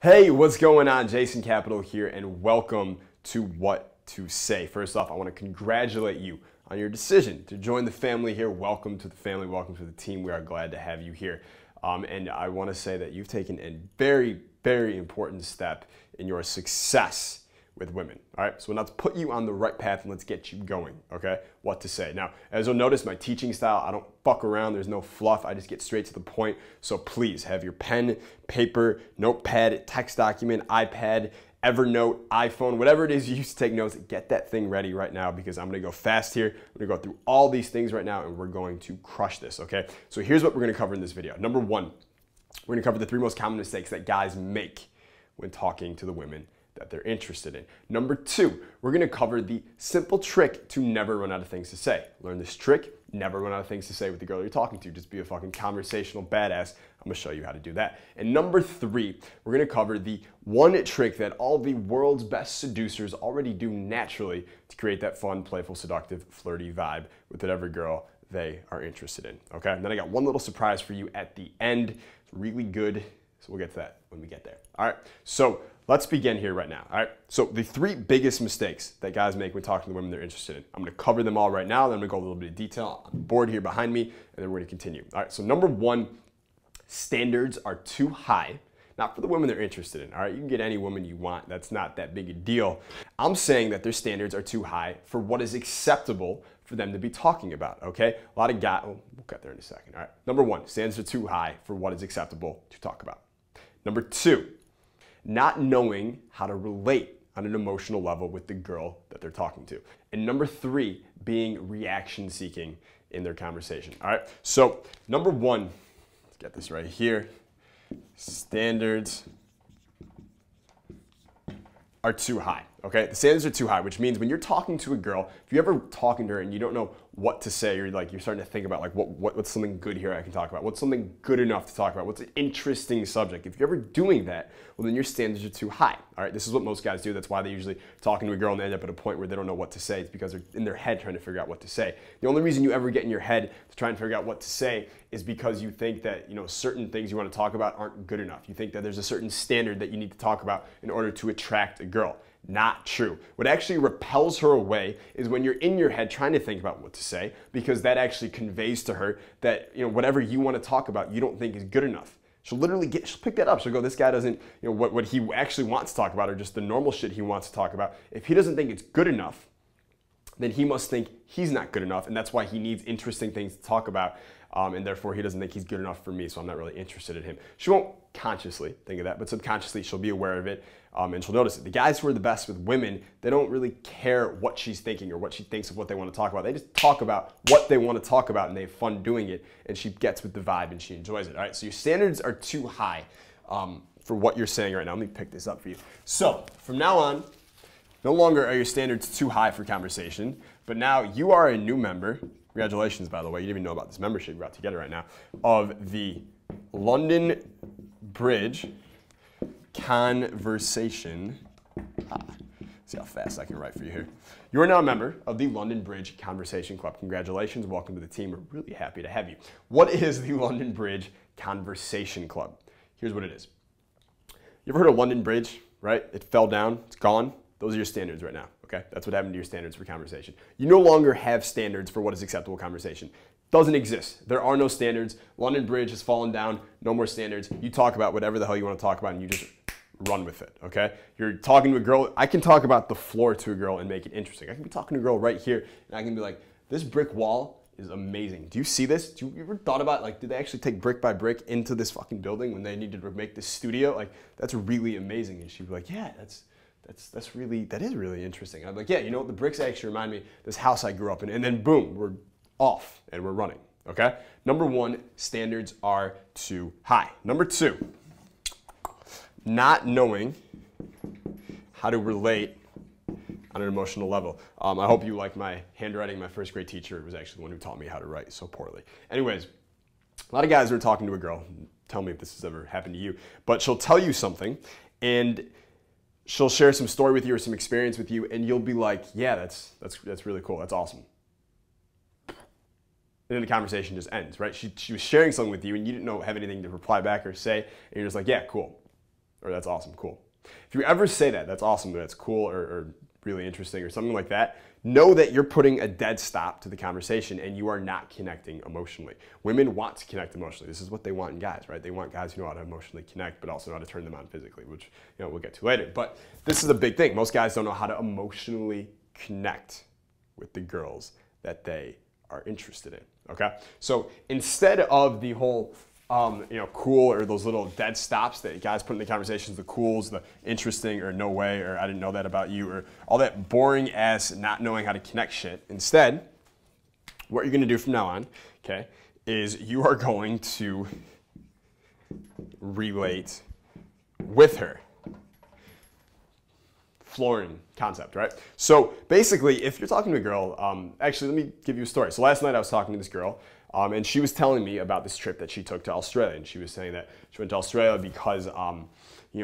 Hey, what's going on? Jason Capital here, and welcome to What to Say. First off, I want to congratulate you on your decision to join the family here. Welcome to the family. Welcome to the team. We are glad to have you here. And I want to say that you've taken a very, very important step in your success with women. All right, so now let's put you on the right path and let's get you going, okay? What to say. Now, as you'll notice, my teaching style, I don't fuck around. There's no fluff. I just get straight to the point. So please have your pen, paper, notepad, text document, iPad, Evernote, iPhone, whatever it is you use to take notes, get that thing ready right now because I'm gonna go fast here. I'm gonna go through all these things right now and we're going to crush this, okay? So here's what we're gonna cover in this video. Number one, we're gonna cover the 3 most common mistakes that guys make when talking to the women that they're interested in. Number 2, we're gonna cover the simple trick to never run out of things to say. Learn this trick, never run out of things to say with the girl you're talking to. Just be a fucking conversational badass. I'm gonna show you how to do that. And number 3, we're gonna cover the one trick that all the world's best seducers already do naturally to create that fun, playful, seductive, flirty vibe with whatever girl they are interested in, okay? And then I got one little surprise for you at the end. It's really good, so we'll get to that when we get there. All right, so let's begin here right now, all right? So the 3 biggest mistakes that guys make when talking to women they're interested in. I'm gonna cover them all right now, then I'm gonna go a little bit of detail on the board here behind me, and then we're gonna continue. All right, so number 1, standards are too high, not for the women they're interested in, all right? You can get any woman you want, that's not that big a deal. I'm saying that their standards are too high for what is acceptable for them to be talking about, okay? A lot of guys, we'll get there in a second, all right? Number 1, standards are too high for what is acceptable to talk about. Number 2, not knowing how to relate on an emotional level with the girl that they're talking to. And number 3, being reaction seeking in their conversation. All right, so number 1, let's get this right here. Standards are too high, okay? The standards are too high, which means when you're talking to a girl, if you're ever talking to her and you don't know what to say, you're starting to think about like what's something good here I can talk about? What's something good enough to talk about? What's an interesting subject? If you're ever doing that, well then your standards are too high, all right? This is what most guys do. That's why they usually talking to a girl and they end up at a point where they don't know what to say. It's because they're in their head trying to figure out what to say. The only reason you ever get in your head to try and figure out what to say is because you think that, you know, certain things you want to talk about aren't good enough. You think that there's a certain standard that you need to talk about in order to attract a girl. Not true. What actually repels her away is when you're in your head trying to think about what to say, because that actually conveys to her that, you know, whatever you want to talk about, you don't think is good enough. She'll pick that up. She'll go, this guy doesn't, you know, what he actually wants to talk about or just the normal shit he wants to talk about. If he doesn't think it's good enough, then he must think he's not good enough, and that's why he needs interesting things to talk about, and therefore he doesn't think he's good enough for me, so I'm not really interested in him. She won't consciously think of that, but subconsciously she'll be aware of it, and she'll notice it. The guys who are the best with women, they don't really care what she's thinking or what she thinks of what they want to talk about. They just talk about what they want to talk about, and they have fun doing it, and she gets with the vibe, and she enjoys it, all right? So your standards are too high for what you're saying right now. Let me pick this up for you. So from now on, no longer are your standards too high for conversation, but now you are a new member. Congratulations, by the way. You didn't even know about this membership we're about to get right now, of the London Bridge Conversation. See how fast I can write for you here. You are now a member of the London Bridge Conversation Club. Congratulations. Welcome to the team. We're really happy to have you. What is the London Bridge Conversation Club? Here's what it is. You ever heard of London Bridge, right? It fell down. It's gone. Those are your standards right now, okay? That's what happened to your standards for conversation. You no longer have standards for what is acceptable conversation. Doesn't exist. There are no standards. London Bridge has fallen down. No more standards. You talk about whatever the hell you want to talk about and you just run with it, okay? You're talking to a girl. I can talk about the floor to a girl and make it interesting. I can be talking to a girl right here and I can be like, this brick wall is amazing. Do you see this? Do you ever thought about, like, did they actually take brick by brick into this fucking building when they needed to make this studio? Like, that's really amazing. And she'd be like, yeah, that is really interesting. I'm like, yeah, you know what? The bricks actually remind me of this house I grew up in. And then boom, we're off and we're running, okay? Number 1, standards are too high. Number 2, not knowing how to relate on an emotional level. I hope you like my handwriting. My first grade teacher was actually the one who taught me how to write so poorly. Anyways, a lot of guys are talking to a girl. Tell me if this has ever happened to you. But she'll tell you something and she'll share some story with you or some experience with you, and you'll be like, yeah, that's really cool. That's awesome. And then the conversation just ends, right? She was sharing something with you, and you didn't have anything to reply back or say, and you're just like, yeah, cool. or that's awesome, cool. If you ever say that, that's awesome, that's cool, or really interesting, or something like that, know that you're putting a dead stop to the conversation and you are not connecting emotionally. Women want to connect emotionally. This is what they want in guys, right? They want guys who know how to emotionally connect, but also know how to turn them on physically, which we'll get to later. But this is a big thing. Most guys don't know how to emotionally connect with the girls that they are interested in, okay? So instead of the whole cool, or those little dead stops that guys put in the conversations, the cools, the interesting, or no way, or I didn't know that about you, or all that boring ass not knowing how to connect shit. Instead, what you're gonna do from now on, okay, is you are going to relate with her. Flooring concept, right? So basically, if you're talking to a girl, actually, let me give you a story. So last night I was talking to this girl, and she was telling me about this trip that she took to Australia. And she was saying that she went to Australia because,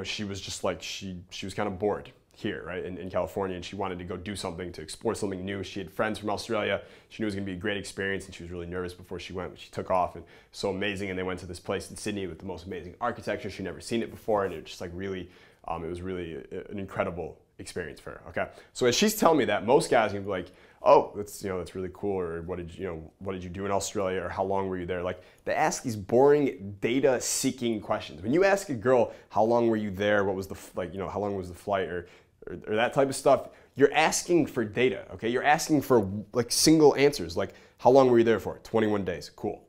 she was just like, she was kind of bored here, right, in California, and she wanted to go do something, to explore something new. She had friends from Australia. She knew it was gonna be a great experience, and she was really nervous before she went, but she took off, and so amazing. And they went to this place in Sydney with the most amazing architecture. She'd never seen it before, and it was just like really, it was really an incredible experience for her, okay? So as she's telling me that, most guys can be like, oh, that's really cool, or what did you do in Australia, or how long were you there? Like, they ask these boring data-seeking questions. When you ask a girl, how long were you there, what was the, how long was the flight, or that type of stuff, you're asking for data, okay? You're asking for like single answers, like, how long were you there for? 21 days, cool.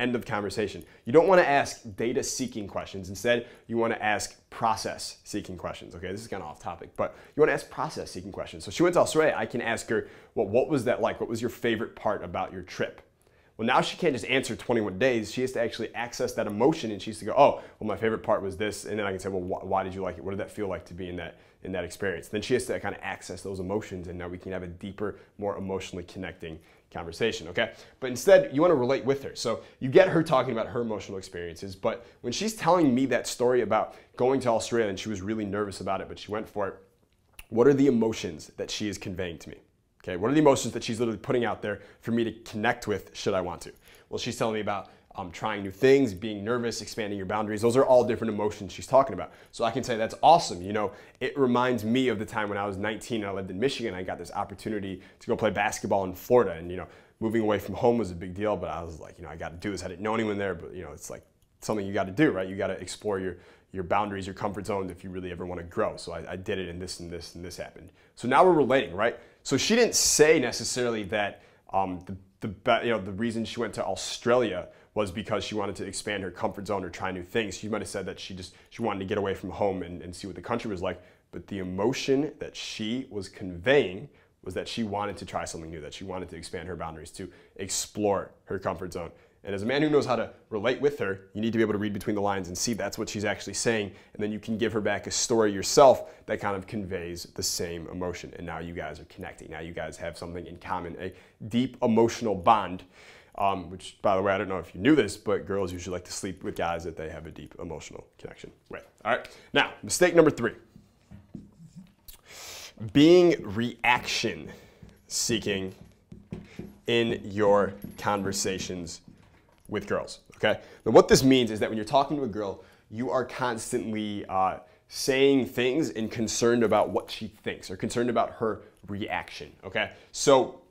End of conversation. You don't want to ask data-seeking questions. Instead, you want to ask process-seeking questions. Okay, this is kind of off topic, but you want to ask process-seeking questions. So she went to Australia. I can ask her, well, what was that like? What was your favorite part about your trip? Well, now she can't just answer 21 days. She has to actually access that emotion, and she has to go, oh, well, my favorite part was this. And then I can say, well, why did you like it? What did that feel like to be in that experience? Then she has to kind of access those emotions, and now we can have a deeper, more emotionally connecting conversation, okay? But instead, you want to relate with her. So you get her talking about her emotional experiences, but when she's telling me that story about going to Australia and she was really nervous about it, but she went for it, what are the emotions that she is conveying to me? Okay, what are the emotions that she's literally putting out there for me to connect with should I want to? Well, she's telling me about trying new things, being nervous, expanding your boundaries. Those are all different emotions she's talking about. So I can say that's awesome. It reminds me of the time when I was 19 and I lived in Michigan. I got this opportunity to go play basketball in Florida, and moving away from home was a big deal, but I was like, I got to do this. I didn't know anyone there, but it's like something you got to do, right? You got to explore your boundaries, your comfort zone if you really ever want to grow. So I did it, and this and this and this happened. So now we're relating, right? So she didn't say necessarily that the reason she went to Australia was because she wanted to expand her comfort zone or try new things. She might have said that she wanted to get away from home and see what the country was like. But the emotion that she was conveying was that she wanted to try something new, that she wanted to expand her boundaries, to explore her comfort zone. And as a man who knows how to relate with her, you need to be able to read between the lines and see that's what she's actually saying. And then you can give her back a story yourself that kind of conveys the same emotion. And now you guys are connecting. Now you guys have something in common, a deep emotional bond. Which, by the way, I don't know if you knew this, but girls usually like to sleep with guys that they have a deep emotional connection with. All right. Now, mistake number 3. Being reaction seeking in your conversations with girls, okay? Now, what this means is that when you're talking to a girl, you are constantly saying things and concerned about what she thinks or concerned about her reaction, okay? So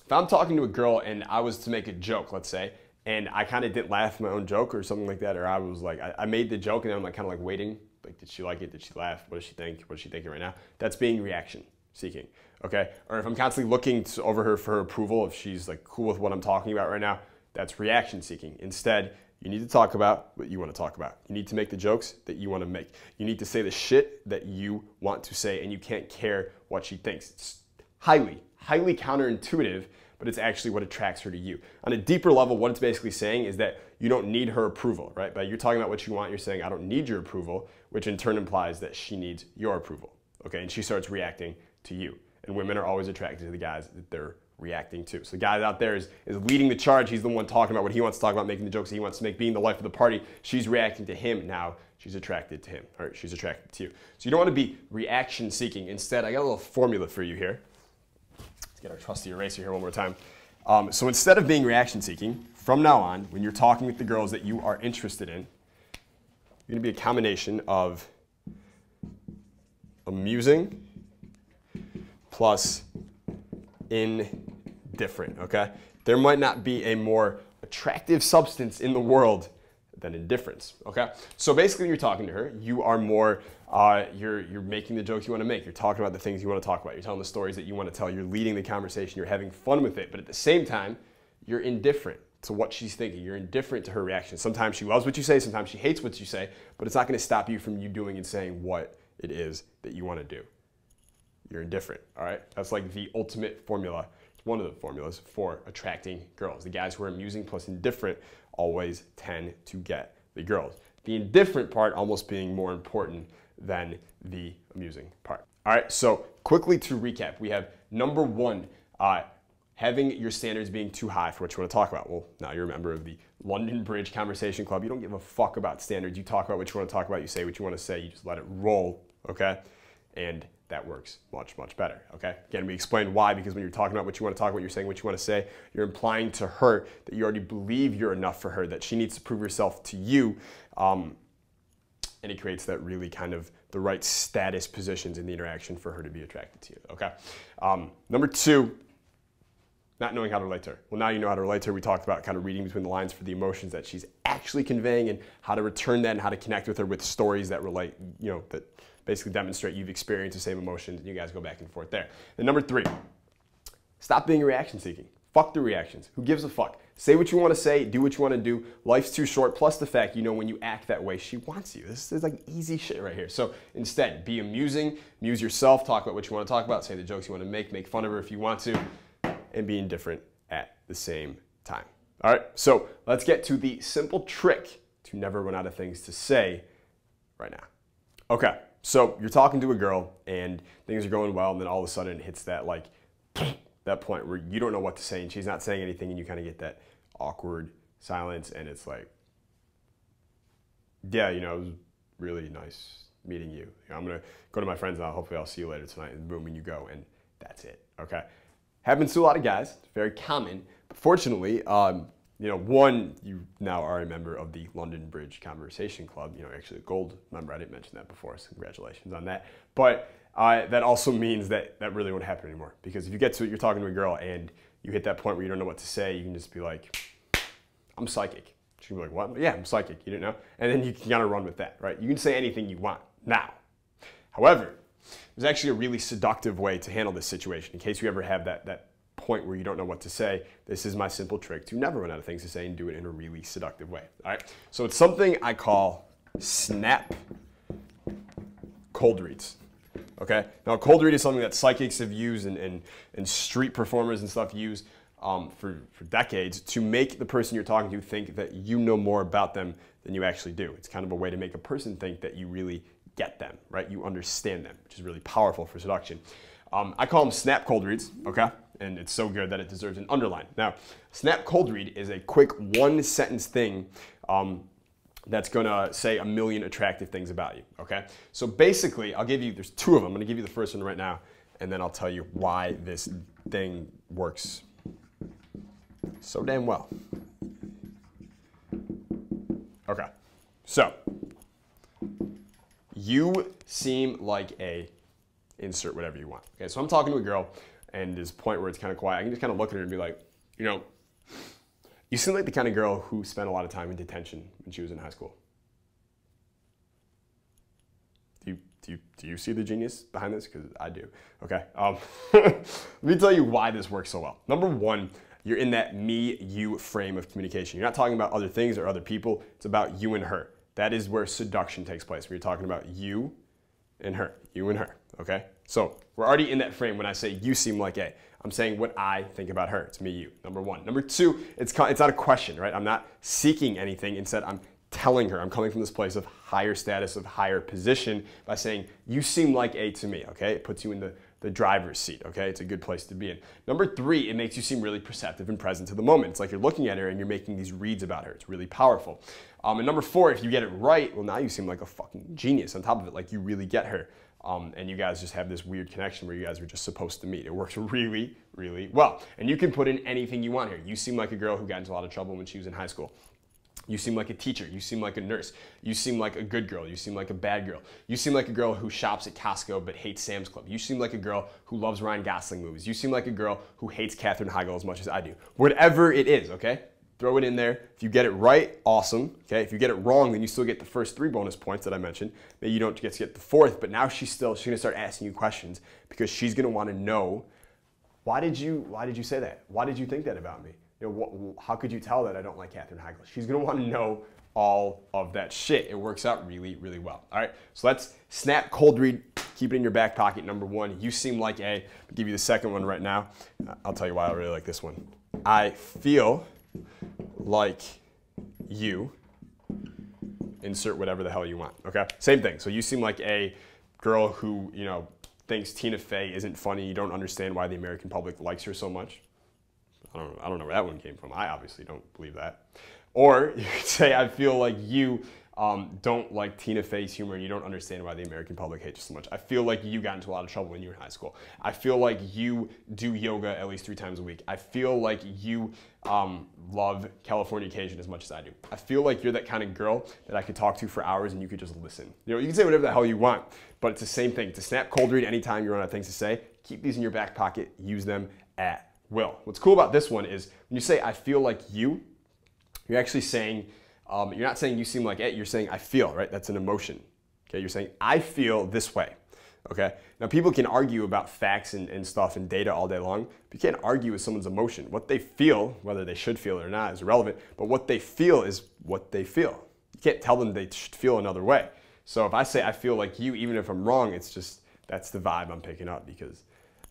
if I'm talking to a girl and I was to make a joke, let's say, and I kind of didn't laugh at my own joke or something like that, or I was like, I made the joke and then I'm like kind of like waiting, like, did she like it? Did she laugh? What does she think? What is she thinking right now? That's being reaction seeking, okay? Or if I'm constantly looking over her for her approval, if she's like cool with what I'm talking about right now, that's reaction seeking. Instead, you need to talk about what you want to talk about. You need to make the jokes that you want to make. You need to say the shit that you want to say, and you can't care what she thinks. It's highly counterintuitive, but it's actually what attracts her to you. On a deeper level, what it's basically saying is that you don't need her approval, right? But you're talking about what you want, you're saying, I don't need your approval, which in turn implies that she needs your approval, okay? And she starts reacting to you. And women are always attracted to the guys that they're reacting to. So the guy out there is leading the charge. He's the one talking about what he wants to talk about, making the jokes he wants to make, being the life of the party. She's reacting to him. Now she's attracted to him, or she's attracted to you. So you don't want to be reaction seeking. Instead, I got a little formula for you here. Let's get our trusty eraser here one more time. So instead of being reaction seeking, from now on, when you're talking with the girls that you are interested in, you're going to be a combination of amusing plus indifferent, okay? There might not be a more attractive substance in the world than indifference, okay? So basically you're talking to her, you are more, you're making the jokes you want to make, you're talking about the things you want to talk about, you're telling the stories that you want to tell, you're leading the conversation, you're having fun with it, but at the same time, you're indifferent to what she's thinking, you're indifferent to her reaction. Sometimes she loves what you say, sometimes she hates what you say, but it's not going to stop you from you doing and saying what it is that you want to do. You're indifferent, all right? That's like the ultimate formula. It's one of the formulas for attracting girls. The guys who are amusing plus indifferent always tend to get the girls. The indifferent part almost being more important than the amusing part. All right, so quickly to recap, we have number one, having your standards being too high for what you want to talk about. Well, now you're a member of the London Bridge Conversation Club. You don't give a fuck about standards. You talk about what you want to talk about. You say what you want to say. You just let it roll, okay? And that works much, much better, okay? Again, we explained why, because when you're talking about what you want to talk about, you're saying what you want to say, you're implying to her that you already believe you're enough for her, that she needs to prove herself to you, and it creates that really kind of the right status positions in the interaction for her to be attracted to you, okay? Number two, not knowing how to relate to her. Well, now you know how to relate to her. We talked about kind of reading between the lines for the emotions that she's actually conveying and how to return that and how to connect with her with stories that relate, you know, that basically demonstrate you've experienced the same emotions and you guys go back and forth there. And number three, stop being reaction seeking. Fuck the reactions. Who gives a fuck? Say what you want to say, do what you want to do. Life's too short, plus the fact, you know, when you act that way, she wants you. This is like easy shit right here. So instead, be amusing, amuse yourself, talk about what you want to talk about, say the jokes you want to make fun of her if you want to, and be indifferent at the same time. All right, so let's get to the simple trick to never run out of things to say right now. Okay, so you're talking to a girl and things are going well, and then all of a sudden it hits that like that point where you don't know what to say and she's not saying anything, and you kind of get that awkward silence, and it's like, yeah, you know, it was really nice meeting you. I'm gonna go to my friends now. Hopefully I'll see you later tonight. And boom, and you go, and that's it. Okay. Happens to a lot of guys. It's very common. But fortunately, you know, one, you now are a member of the London Bridge Conversation Club. You know, actually a gold member. I didn't mention that before, so congratulations on that. But that also means that that really won't happen anymore. Because if you get to it, you're talking to a girl and you hit that point where you don't know what to say, you can just be like, I'm psychic. She can be like, what? Yeah, I'm psychic. You didn't know? And then you can kind of run with that, right? You can say anything you want now. However, there's actually a really seductive way to handle this situation. In case you ever have that point where you don't know what to say, this is my simple trick to never run out of things to say and do it in a really seductive way. All right? So it's something I call snap cold reads. Okay? Now, cold read is something that psychics have used and street performers and stuff use for decades to make the person you're talking to think that you know more about them than you actually do. It's kind of a way to make a person think that you really get them, right? You understand them, which is really powerful for seduction. I call them snap cold reads, okay? And it's so good that it deserves an underline. Now, snap cold read is a quick one-sentence thing that's gonna say a million attractive things about you, okay? So basically, I'll give you, there's two of them. I'm gonna give you the first one right now, and then I'll tell you why this thing works so damn well. Okay, so, you seem like a insert whatever you want. Okay, so I'm talking to a girl, and there's a point where it's kind of quiet. I can just kind of look at her and be like, you know, you seem like the kind of girl who spent a lot of time in detention when she was in high school. Do you see the genius behind this? Because I do. Okay, let me tell you why this works so well. Number one, you're in that me-you frame of communication. You're not talking about other things or other people. It's about you and her. That is where seduction takes place, where you're talking about you and her, okay? So we're already in that frame when I say you seem like A. I'm saying what I think about her. It's me, you, number one. Number two, it's not a question, right? I'm not seeking anything. Instead, I'm telling her. I'm coming from this place of higher status, of higher position by saying, you seem like A to me, okay? It puts you in the driver's seat, okay? It's a good place to be in. Number three, it makes you seem really perceptive and present to the moment. It's like you're looking at her and you're making these reads about her. It's really powerful. And number four, if you get it right, well, now you seem like a fucking genius on top of it, like you really get her. And you guys just have this weird connection where you guys were just supposed to meet. It works really, really well. And you can put in anything you want here. You seem like a girl who got into a lot of trouble when she was in high school. You seem like a teacher. You seem like a nurse. You seem like a good girl. You seem like a bad girl. You seem like a girl who shops at Costco but hates Sam's Club. You seem like a girl who loves Ryan Gosling movies. You seem like a girl who hates Katherine Heigl as much as I do. Whatever it is, okay? Throw it in there. If you get it right, awesome. Okay. If you get it wrong, then you still get the first 3 bonus points that I mentioned. Maybe you don't get to get the 4th, but now she's gonna start asking you questions because she's gonna want to know, why did you say that? Why did you think that about me? You know, how could you tell that I don't like Katherine Heigl? She's gonna want to know all of that shit. It works out really, really well. All right, so let's snap cold read. Keep it in your back pocket. Number 1, you seem like a. I'll give you the second one right now. I'll tell you why I really like this one. I feel like you. Insert whatever the hell you want. Okay, same thing. So you seem like a girl who, you know, thinks Tina Fey isn't funny. You don't understand why the American public likes her so much. I don't know where that one came from. I obviously don't believe that. Or you could say, I feel like you don't like Tina Fey's humor and you don't understand why the American public hates you so much. I feel like you got into a lot of trouble when you were in high school. I feel like you do yoga at least 3 times a week. I feel like you love Californication as much as I do. I feel like you're that kind of girl that I could talk to for hours and you could just listen. You know, you can say whatever the hell you want, but it's the same thing. To snap cold read anytime you run out of things to say, keep these in your back pocket, use them at will. What's cool about this one is when you say, I feel like you, you're actually saying, you're not saying you seem like it, you're saying I feel, right? That's an emotion. Okay, you're saying I feel this way. Okay, now people can argue about facts and stuff and data all day long, but you can't argue with someone's emotion. What they feel, whether they should feel it or not, is irrelevant, but what they feel is what they feel. You can't tell them they should feel another way. So if I say I feel like you, even if I'm wrong, it's just, that's the vibe I'm picking up because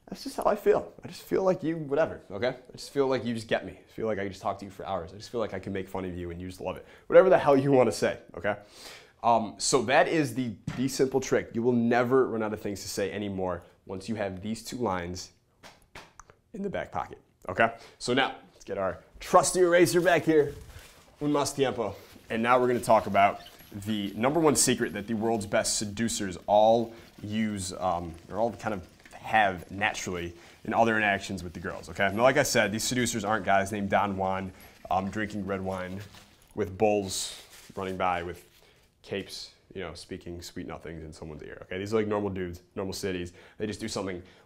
that's just how I feel. I just feel like you, whatever, okay? I just feel like you just get me. I feel like I can just talk to you for hours. I just feel like I can make fun of you and you just love it. Whatever the hell you want to say, okay? So that is the simple trick. You will never run out of things to say anymore once you have these 2 lines in the back pocket, okay? So now, let's get our trusty eraser back here. Un más tiempo. And now we're going to talk about the number 1 secret that the world's best seducers all use, or all kind of have naturally in all their interactions with the girls, okay? Now, like I said, these seducers aren't guys named Don Juan drinking red wine with bulls running by with capes, you know, speaking sweet nothings in someone's ear, okay? These are like normal dudes, normal cities. They just do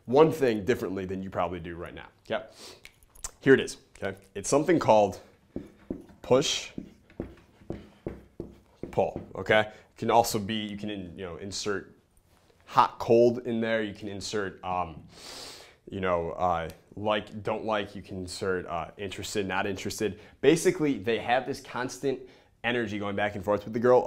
one thing differently than you probably do right now, okay? Here it is, okay? It's something called push, pull, okay? It can also be, you can, you know, insert hot, cold in there. You can insert, like, don't like. You can insert interested, not interested. Basically, they have this constant energy going back and forth with the girl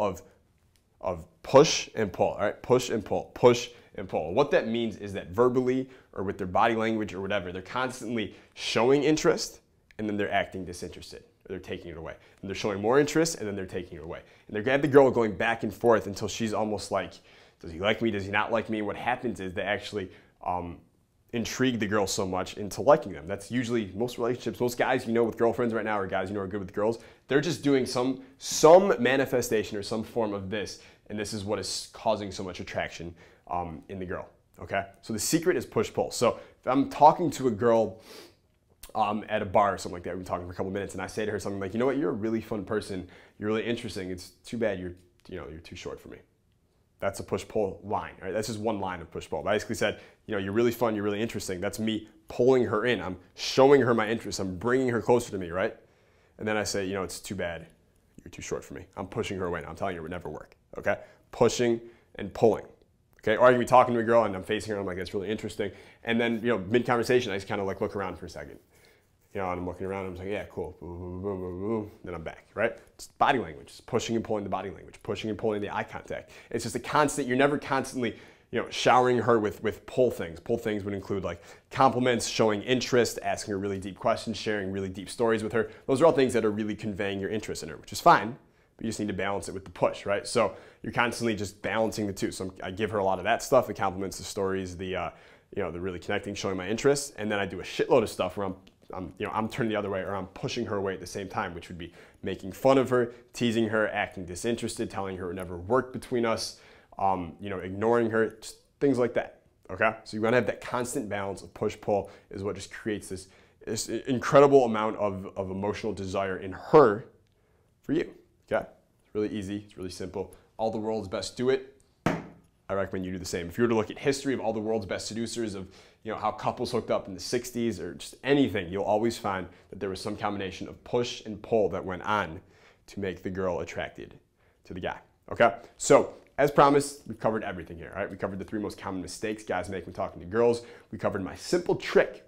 of push and pull, all right? Push and pull, push and pull. What that means is that verbally or with their body language or whatever, they're constantly showing interest and then they're acting disinterested. Or they're taking it away. And they're showing more interest and then they're taking it away. And they're going to have the girl going back and forth until she's almost like, does he like me? Does he not like me? And what happens is they actually intrigue the girl so much into liking them. That's usually most relationships, most guys you know with girlfriends right now or guys you know are good with girls, they're just doing some manifestation or some form of this, and this is what is causing so much attraction in the girl, okay? So the secret is push-pull. So if I'm talking to a girl at a bar or something like that, we've been talking for a couple minutes, and I say to her something like, you know what, you're a really fun person, you're really interesting, it's too bad you're too short for me. That's a push-pull line, right? That's just one line of push-pull. I basically said, you know, you're really fun, you're really interesting. That's me pulling her in. I'm showing her my interest. I'm bringing her closer to me, right? And then I say, you know, it's too bad you're too short for me. I'm pushing her away. I'm telling you it would never work, okay? Pushing and pulling, okay? Or I can be talking to a girl and I'm facing her and I'm like, that's really interesting. And then, you know, mid-conversation, I just kind of like look around for a second. You know, and I'm looking around and I'm like, yeah, cool. Boom, boom, boom, boom, boom. Then I'm back, right? It's body language. It's pushing and pulling the body language, pushing and pulling the eye contact. It's just a constant, you're never constantly, you know, showering her with pull things. Pull things would include like compliments, showing interest, asking her really deep questions, sharing really deep stories with her. Those are all things that are really conveying your interest in her, which is fine, but you just need to balance it with the push, right? So you're constantly just balancing the two. So I give her a lot of that stuff, the compliments, the stories, the really connecting, showing my interest, and then I do a shitload of stuff where I'm turning the other way or I'm pushing her away at the same time, which would be making fun of her, teasing her, acting disinterested, telling her it never worked between us, ignoring her, just things like that, okay? So you want to have that constant balance of push-pull is what just creates this incredible amount of emotional desire in her for you, Okay? It's really easy. It's really simple. All the world's best do it. I recommend you do the same. If you were to look at history of all the world's best seducers, of how couples hooked up in the 60s or just anything, you'll always find that there was some combination of push and pull that went on to make the girl attracted to the guy. Okay? So, as promised, we've covered everything here. All right? We covered the 3 most common mistakes guys make when talking to girls. We covered my simple trick.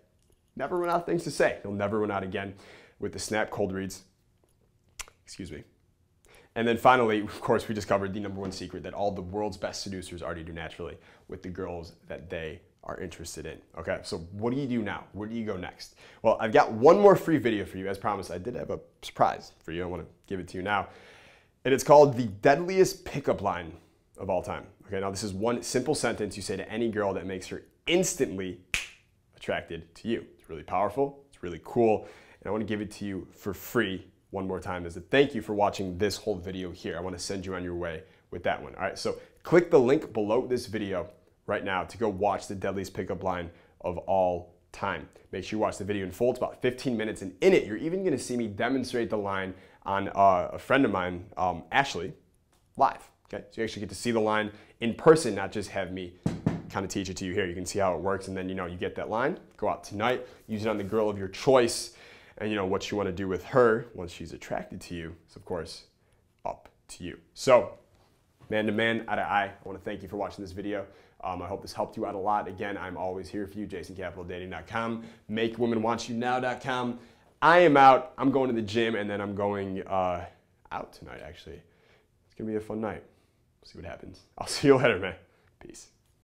Never run out of things to say. You'll never run out again with the Snap cold reads. Excuse me. And then finally, of course, we just covered the #1 secret that all the world's best seducers already do naturally with the girls that they are interested in. Okay, so what do you do now? Where do you go next? Well, I've got one more free video for you. As promised, I did have a surprise for you. I want to give it to you now. And it's called the deadliest pickup line of all time. Okay, now this is one simple sentence you say to any girl that makes her instantly attracted to you. It's really powerful. It's really cool. And I want to give it to you for free one more time as a thank you for watching this whole video here. I want to send you on your way with that one. All right, so click the link below this video right now to go watch the deadliest pickup line of all time. Make sure you watch the video in full. It's about 15 minutes, and in it, you're even going to see me demonstrate the line on a friend of mine, Ashley, live. Okay, so you actually get to see the line in person, not just have me kind of teach it to you here. You can see how it works, and then you get that line. Go out tonight, use it on the girl of your choice. And what you want to do with her once she's attracted to you is, of course, up to you. So, man to man, eye to eye, I want to thank you for watching this video. I hope this helped you out a lot. Again, I'm always here for you, JasonCapitalDating.com, MakeWomenWantYou.Now.com. I am out. I'm going to the gym, and then I'm going out tonight, actually. It's going to be a fun night. We'll see what happens. I'll see you later, man. Peace.